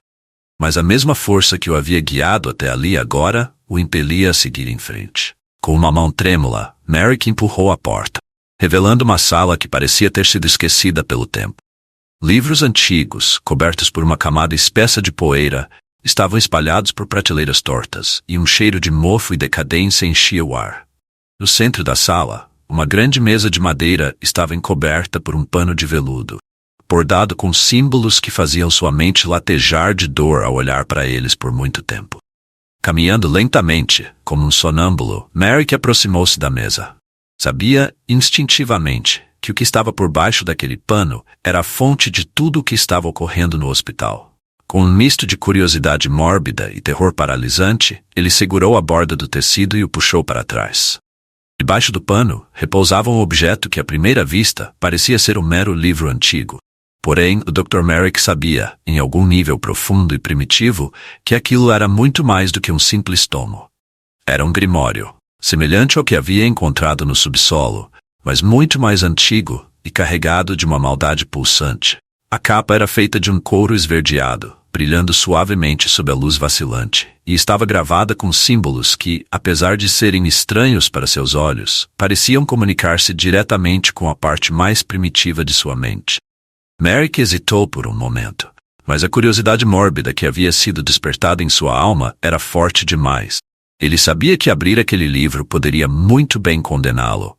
Mas a mesma força que o havia guiado até ali agora o impelia a seguir em frente. Com uma mão trêmula, Merrick empurrou a porta. revelando uma sala que parecia ter sido esquecida pelo tempo. Livros antigos, cobertos por uma camada espessa de poeira, estavam espalhados por prateleiras tortas, e um cheiro de mofo e decadência enchia o ar. No centro da sala, uma grande mesa de madeira estava encoberta por um pano de veludo, bordado com símbolos que faziam sua mente latejar de dor ao olhar para eles por muito tempo. Caminhando lentamente, como um sonâmbulo, Merrick aproximou-se da mesa. Sabia, instintivamente, que o que estava por baixo daquele pano era a fonte de tudo o que estava ocorrendo no hospital. Com um misto de curiosidade mórbida e terror paralisante, ele segurou a borda do tecido e o puxou para trás. Debaixo do pano, repousava um objeto que à primeira vista parecia ser um mero livro antigo. Porém, o Dr. Merrick sabia, em algum nível profundo e primitivo, que aquilo era muito mais do que um simples tomo. Era um grimório, semelhante ao que havia encontrado no subsolo, mas muito mais antigo e carregado de uma maldade pulsante. A capa era feita de um couro esverdeado, brilhando suavemente sob a luz vacilante, e estava gravada com símbolos que, apesar de serem estranhos para seus olhos, pareciam comunicar-se diretamente com a parte mais primitiva de sua mente. Merrick hesitou por um momento, mas a curiosidade mórbida que havia sido despertada em sua alma era forte demais. Ele sabia que abrir aquele livro poderia muito bem condená-lo,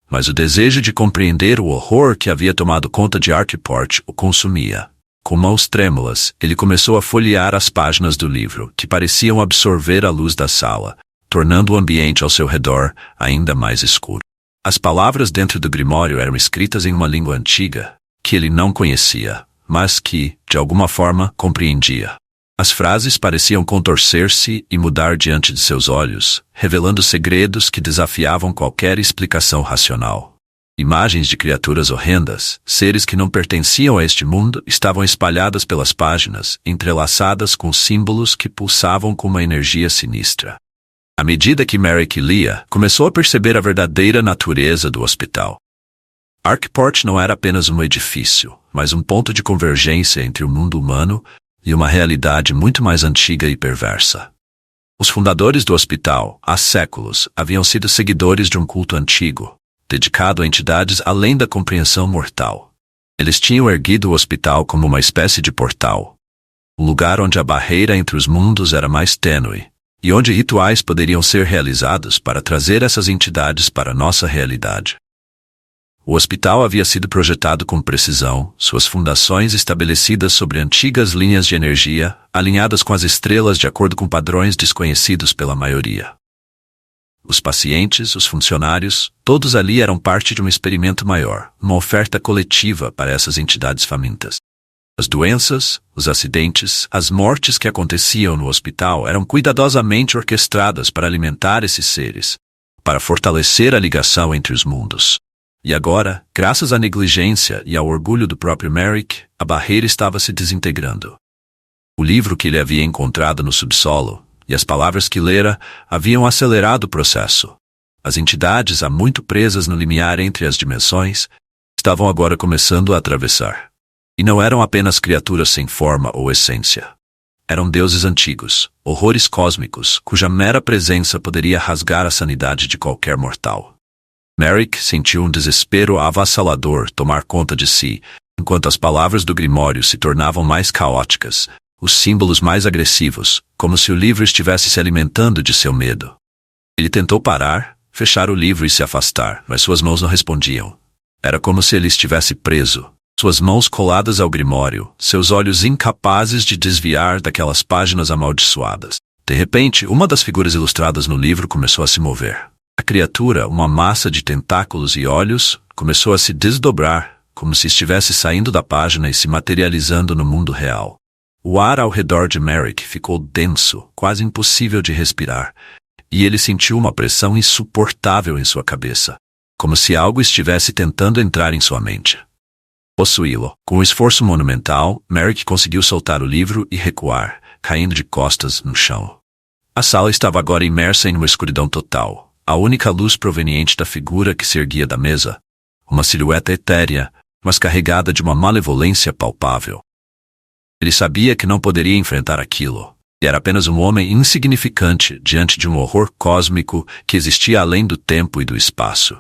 mas o desejo de compreender o horror que havia tomado conta de Arkport o consumia. Com mãos trêmulas, ele começou a folhear as páginas do livro, que pareciam absorver a luz da sala, tornando o ambiente ao seu redor ainda mais escuro. As palavras dentro do grimório eram escritas em uma língua antiga, que ele não conhecia, mas que, de alguma forma, compreendia. As frases pareciam contorcer-se e mudar diante de seus olhos, revelando segredos que desafiavam qualquer explicação racional. Imagens de criaturas horrendas, seres que não pertenciam a este mundo, estavam espalhadas pelas páginas, entrelaçadas com símbolos que pulsavam com uma energia sinistra. À medida que Merrick lia, começou a perceber a verdadeira natureza do hospital. Arkport não era apenas um edifício, mas um ponto de convergência entre o mundo humano e uma realidade muito mais antiga e perversa. Os fundadores do hospital, há séculos, haviam sido seguidores de um culto antigo, dedicado a entidades além da compreensão mortal. Eles tinham erguido o hospital como uma espécie de portal, um lugar onde a barreira entre os mundos era mais tênue, e onde rituais poderiam ser realizados para trazer essas entidades para a nossa realidade. O hospital havia sido projetado com precisão, suas fundações estabelecidas sobre antigas linhas de energia, alinhadas com as estrelas de acordo com padrões desconhecidos pela maioria. Os pacientes, os funcionários, todos ali eram parte de um experimento maior, uma oferta coletiva para essas entidades famintas. As doenças, os acidentes, as mortes que aconteciam no hospital eram cuidadosamente orquestradas para alimentar esses seres, para fortalecer a ligação entre os mundos. E agora, graças à negligência e ao orgulho do próprio Merrick, a barreira estava se desintegrando. O livro que ele havia encontrado no subsolo, e as palavras que lera, haviam acelerado o processo. As entidades, há muito presas no limiar entre as dimensões, estavam agora começando a atravessar. E não eram apenas criaturas sem forma ou essência. Eram deuses antigos, horrores cósmicos, cuja mera presença poderia rasgar a sanidade de qualquer mortal. Merrick sentiu um desespero avassalador tomar conta de si, enquanto as palavras do grimório se tornavam mais caóticas, os símbolos mais agressivos, como se o livro estivesse se alimentando de seu medo. Ele tentou parar, fechar o livro e se afastar, mas suas mãos não respondiam. Era como se ele estivesse preso, suas mãos coladas ao grimório, seus olhos incapazes de desviar daquelas páginas amaldiçoadas. De repente, uma das figuras ilustradas no livro começou a se mover. A criatura, uma massa de tentáculos e olhos, começou a se desdobrar, como se estivesse saindo da página e se materializando no mundo real. O ar ao redor de Merrick ficou denso, quase impossível de respirar, e ele sentiu uma pressão insuportável em sua cabeça, como se algo estivesse tentando entrar em sua mente. Possuí-lo. Com um esforço monumental, Merrick conseguiu soltar o livro e recuar, caindo de costas no chão. A sala estava agora imersa em uma escuridão total, a única luz proveniente da figura que se erguia da mesa, uma silhueta etérea, mas carregada de uma malevolência palpável. Ele sabia que não poderia enfrentar aquilo. Era apenas um homem insignificante diante de um horror cósmico que existia além do tempo e do espaço.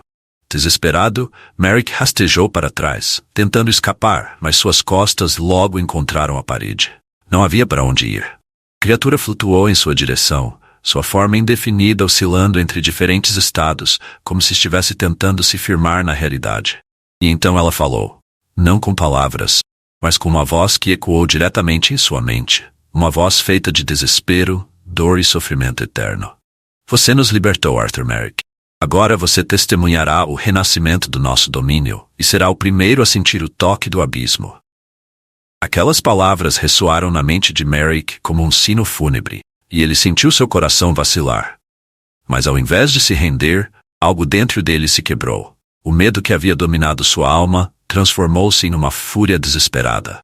Desesperado, Merrick rastejou para trás, tentando escapar, mas suas costas logo encontraram a parede. Não havia para onde ir. A criatura flutuou em sua direção, sua forma indefinida oscilando entre diferentes estados, como se estivesse tentando se firmar na realidade. E então ela falou, não com palavras, mas com uma voz que ecoou diretamente em sua mente, uma voz feita de desespero, dor e sofrimento eterno. Você nos libertou, Arthur Merrick. Agora você testemunhará o renascimento do nosso domínio e será o primeiro a sentir o toque do abismo. Aquelas palavras ressoaram na mente de Merrick como um sino fúnebre, e ele sentiu seu coração vacilar. Mas ao invés de se render, algo dentro dele se quebrou. O medo que havia dominado sua alma transformou-se em uma fúria desesperada.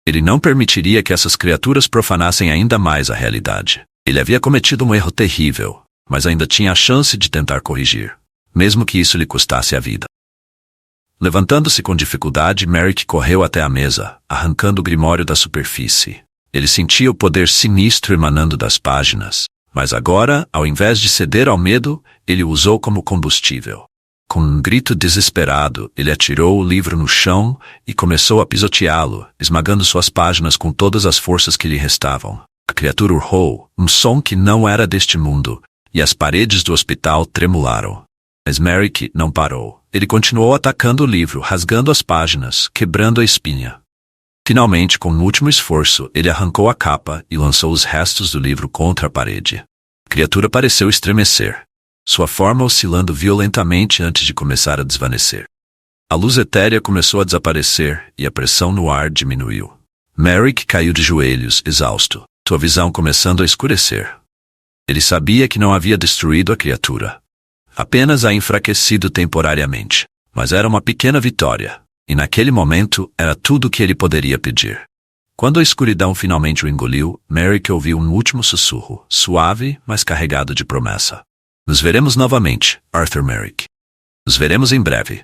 Ele não permitiria que essas criaturas profanassem ainda mais a realidade. Ele havia cometido um erro terrível, mas ainda tinha a chance de tentar corrigir, mesmo que isso lhe custasse a vida. Levantando-se com dificuldade, Merrick correu até a mesa, arrancando o grimório da superfície. Ele sentia o poder sinistro emanando das páginas, mas agora, ao invés de ceder ao medo, ele o usou como combustível. Com um grito desesperado, ele atirou o livro no chão e começou a pisoteá-lo, esmagando suas páginas com todas as forças que lhe restavam. A criatura urrou, um som que não era deste mundo, e as paredes do hospital tremularam. Mas Merrick não parou. Ele continuou atacando o livro, rasgando as páginas, quebrando a espinha. Finalmente, com um último esforço, ele arrancou a capa e lançou os restos do livro contra a parede. A criatura pareceu estremecer, sua forma oscilando violentamente antes de começar a desvanecer. A luz etérea começou a desaparecer e a pressão no ar diminuiu. Merrick caiu de joelhos, exausto, sua visão começando a escurecer. Ele sabia que não havia destruído a criatura, apenas a enfraquecido temporariamente, mas era uma pequena vitória, e naquele momento era tudo o que ele poderia pedir. Quando a escuridão finalmente o engoliu, Merrick ouviu um último sussurro, suave, mas carregado de promessa. Nos veremos novamente, Arthur Merrick. Nos veremos em breve.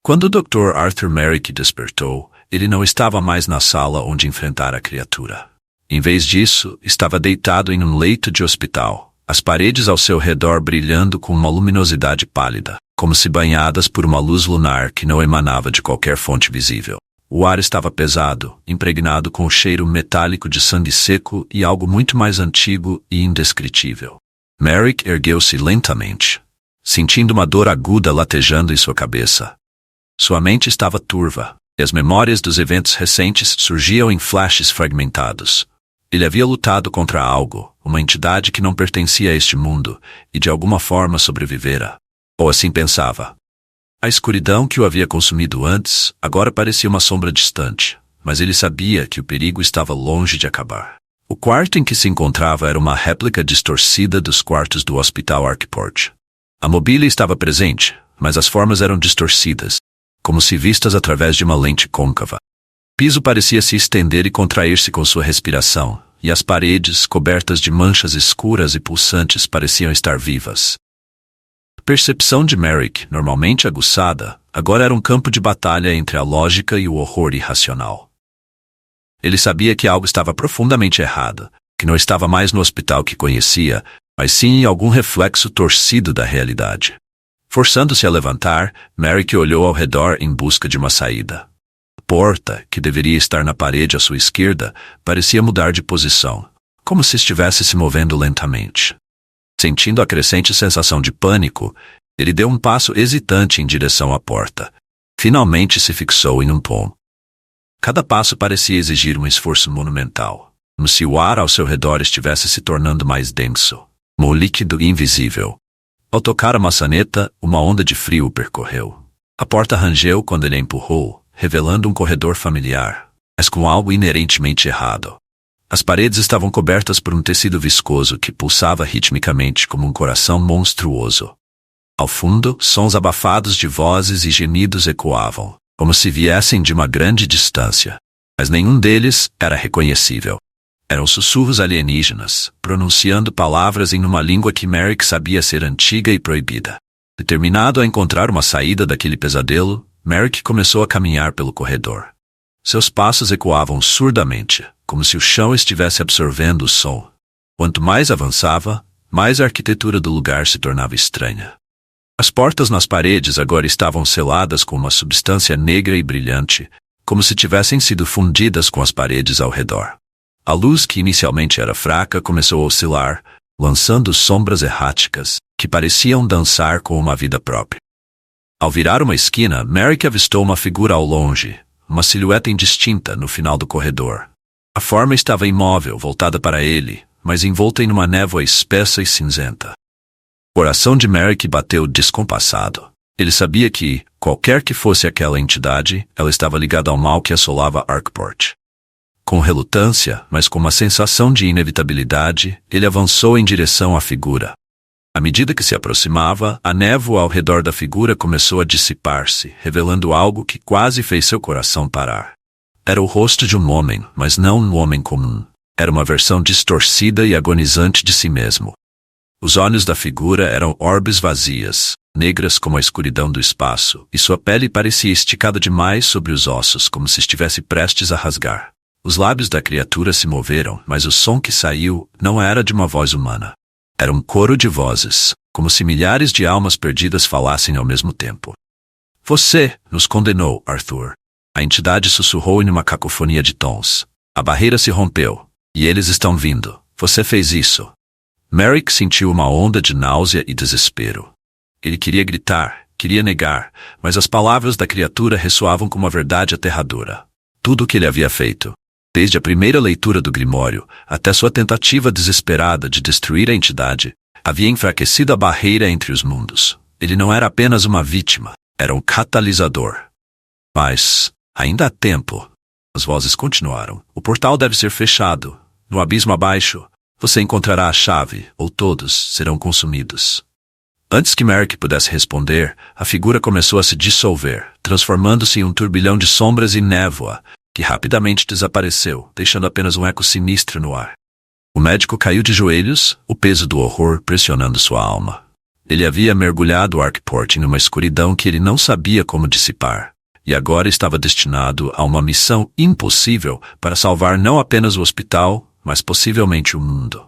Quando o Dr. Arthur Merrick despertou, ele não estava mais na sala onde enfrentara a criatura. Em vez disso, estava deitado em um leito de hospital, as paredes ao seu redor brilhando com uma luminosidade pálida, como se banhadas por uma luz lunar que não emanava de qualquer fonte visível. O ar estava pesado, impregnado com o cheiro metálico de sangue seco e algo muito mais antigo e indescritível. Merrick ergueu-se lentamente, sentindo uma dor aguda latejando em sua cabeça. Sua mente estava turva, e as memórias dos eventos recentes surgiam em flashes fragmentados. Ele havia lutado contra algo, uma entidade que não pertencia a este mundo, e de alguma forma sobrevivera. Ou assim pensava. A escuridão que o havia consumido antes, agora parecia uma sombra distante, mas ele sabia que o perigo estava longe de acabar. O quarto em que se encontrava era uma réplica distorcida dos quartos do Hospital Arkport. A mobília estava presente, mas as formas eram distorcidas, como se vistas através de uma lente côncava. O piso parecia se estender e contrair-se com sua respiração, e as paredes, cobertas de manchas escuras e pulsantes, pareciam estar vivas. A percepção de Merrick, normalmente aguçada, agora era um campo de batalha entre a lógica e o horror irracional. Ele sabia que algo estava profundamente errado, que não estava mais no hospital que conhecia, mas sim em algum reflexo torcido da realidade. Forçando-se a levantar, Merrick olhou ao redor em busca de uma saída. A porta, que deveria estar na parede à sua esquerda, parecia mudar de posição, como se estivesse se movendo lentamente. Sentindo a crescente sensação de pânico, ele deu um passo hesitante em direção à porta. Finalmente se fixou em um ponto. Cada passo parecia exigir um esforço monumental, como se o ar ao seu redor estivesse se tornando mais denso, um líquido invisível. Ao tocar a maçaneta, uma onda de frio o percorreu. A porta rangeu quando ele a empurrou, revelando um corredor familiar, mas com algo inerentemente errado. As paredes estavam cobertas por um tecido viscoso que pulsava ritmicamente como um coração monstruoso. Ao fundo, sons abafados de vozes e gemidos ecoavam, como se viessem de uma grande distância, mas nenhum deles era reconhecível. Eram sussurros alienígenas, pronunciando palavras em uma língua que Merrick sabia ser antiga e proibida. Determinado a encontrar uma saída daquele pesadelo, Merrick começou a caminhar pelo corredor. Seus passos ecoavam surdamente, como se o chão estivesse absorvendo o som. Quanto mais avançava, mais a arquitetura do lugar se tornava estranha. As portas nas paredes agora estavam seladas com uma substância negra e brilhante, como se tivessem sido fundidas com as paredes ao redor. A luz, que inicialmente era fraca, começou a oscilar, lançando sombras erráticas, que pareciam dançar com uma vida própria. Ao virar uma esquina, Merrick avistou uma figura ao longe, uma silhueta indistinta no final do corredor. A forma estava imóvel, voltada para ele, mas envolta em uma névoa espessa e cinzenta. O coração de Merrick bateu descompassado. Ele sabia que, qualquer que fosse aquela entidade, ela estava ligada ao mal que assolava Arkport. Com relutância, mas com uma sensação de inevitabilidade, ele avançou em direção à figura. À medida que se aproximava, a névoa ao redor da figura começou a dissipar-se, revelando algo que quase fez seu coração parar. Era o rosto de um homem, mas não um homem comum. Era uma versão distorcida e agonizante de si mesmo. Os olhos da figura eram orbes vazias, negras como a escuridão do espaço, e sua pele parecia esticada demais sobre os ossos, como se estivesse prestes a rasgar. Os lábios da criatura se moveram, mas o som que saiu não era de uma voz humana. Era um coro de vozes, como se milhares de almas perdidas falassem ao mesmo tempo. Você nos condenou, Arthur. A entidade sussurrou em uma cacofonia de tons. A barreira se rompeu, e eles estão vindo. Você fez isso. Merrick sentiu uma onda de náusea e desespero. Ele queria gritar, queria negar, mas as palavras da criatura ressoavam com uma verdade aterradora. Tudo o que ele havia feito, desde a primeira leitura do Grimório até sua tentativa desesperada de destruir a entidade, havia enfraquecido a barreira entre os mundos. Ele não era apenas uma vítima, era um catalisador. Mas, ainda há tempo. As vozes continuaram. O portal deve ser fechado. No abismo abaixo, você encontrará a chave, ou todos serão consumidos. Antes que Merrick pudesse responder, a figura começou a se dissolver, transformando-se em um turbilhão de sombras e névoa, que rapidamente desapareceu, deixando apenas um eco sinistro no ar. O médico caiu de joelhos, o peso do horror pressionando sua alma. Ele havia mergulhado Arkport em uma escuridão que ele não sabia como dissipar, e agora estava destinado a uma missão impossível para salvar não apenas o hospital, mas possivelmente o mundo.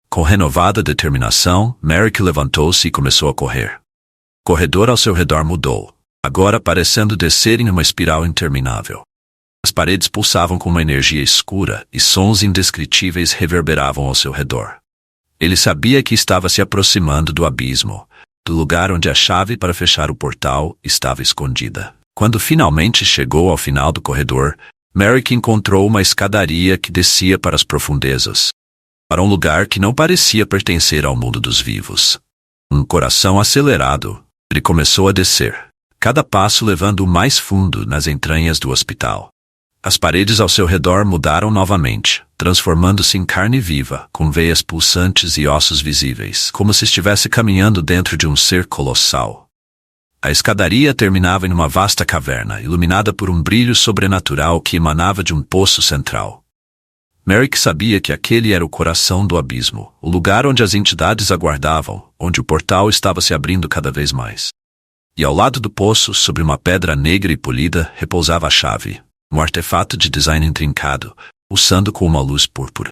Com renovada determinação, Merrick levantou-se e começou a correr. O corredor ao seu redor mudou, agora parecendo descer em uma espiral interminável. As paredes pulsavam com uma energia escura e sons indescritíveis reverberavam ao seu redor. Ele sabia que estava se aproximando do abismo, do lugar onde a chave para fechar o portal estava escondida. Quando finalmente chegou ao final do corredor, Merrick encontrou uma escadaria que descia para as profundezas, para um lugar que não parecia pertencer ao mundo dos vivos. Um coração acelerado, ele começou a descer, cada passo levando-o mais fundo nas entranhas do hospital. As paredes ao seu redor mudaram novamente, transformando-se em carne viva, com veias pulsantes e ossos visíveis, como se estivesse caminhando dentro de um ser colossal. A escadaria terminava em uma vasta caverna, iluminada por um brilho sobrenatural que emanava de um poço central. Merrick sabia que aquele era o coração do abismo, o lugar onde as entidades aguardavam, onde o portal estava se abrindo cada vez mais. E ao lado do poço, sobre uma pedra negra e polida, repousava a chave, um artefato de design intrincado, pulsando com uma luz púrpura.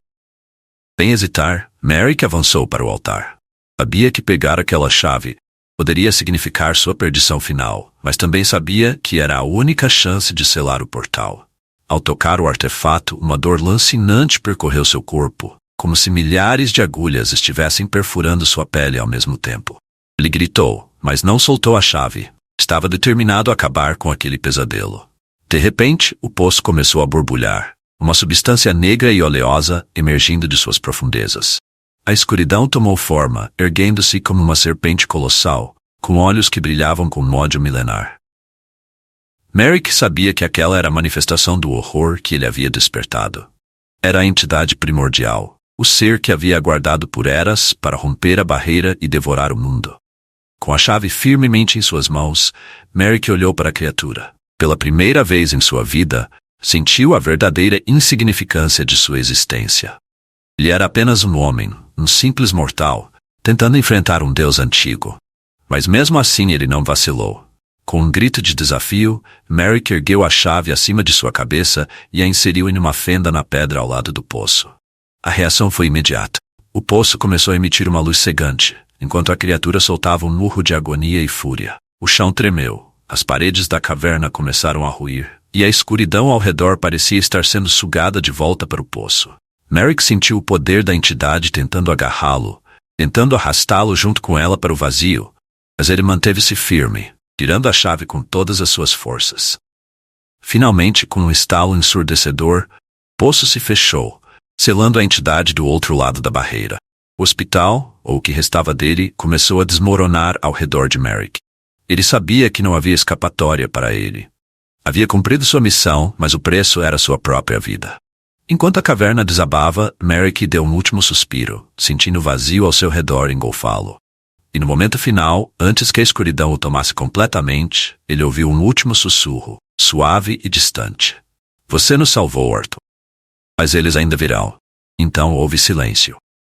Sem hesitar, Merrick avançou para o altar. Sabia que pegar aquela chave poderia significar sua perdição final, mas também sabia que era a única chance de selar o portal. Ao tocar o artefato, uma dor lancinante percorreu seu corpo, como se milhares de agulhas estivessem perfurando sua pele ao mesmo tempo. Ele gritou, mas não soltou a chave. Estava determinado a acabar com aquele pesadelo. De repente, o poço começou a borbulhar, uma substância negra e oleosa emergindo de suas profundezas. A escuridão tomou forma, erguendo-se como uma serpente colossal, com olhos que brilhavam com um ódio milenar. Merrick sabia que aquela era a manifestação do horror que ele havia despertado. Era a entidade primordial, o ser que havia aguardado por eras para romper a barreira e devorar o mundo. Com a chave firmemente em suas mãos, Merrick olhou para a criatura. Pela primeira vez em sua vida, sentiu a verdadeira insignificância de sua existência. Ele era apenas um homem, um simples mortal, tentando enfrentar um deus antigo. Mas mesmo assim ele não vacilou. Com um grito de desafio, Merrick ergueu a chave acima de sua cabeça e a inseriu em uma fenda na pedra ao lado do poço. A reação foi imediata. O poço começou a emitir uma luz cegante, enquanto a criatura soltava um murro de agonia e fúria. O chão tremeu, as paredes da caverna começaram a ruir, e a escuridão ao redor parecia estar sendo sugada de volta para o poço. Merrick sentiu o poder da entidade tentando agarrá-lo, tentando arrastá-lo junto com ela para o vazio, mas ele manteve-se firme, tirando a chave com todas as suas forças. Finalmente, com um estalo ensurdecedor, o poço se fechou, selando a entidade do outro lado da barreira. O hospital, ou o que restava dele, começou a desmoronar ao redor de Merrick. Ele sabia que não havia escapatória para ele. Havia cumprido sua missão, mas o preço era sua própria vida. Enquanto a caverna desabava, Merrick deu um último suspiro, sentindo o vazio ao seu redor engolfá-lo. E no momento final, antes que a escuridão o tomasse completamente, ele ouviu um último sussurro, suave e distante. Você nos salvou, Arthur. Mas eles ainda virão. Então houve silêncio.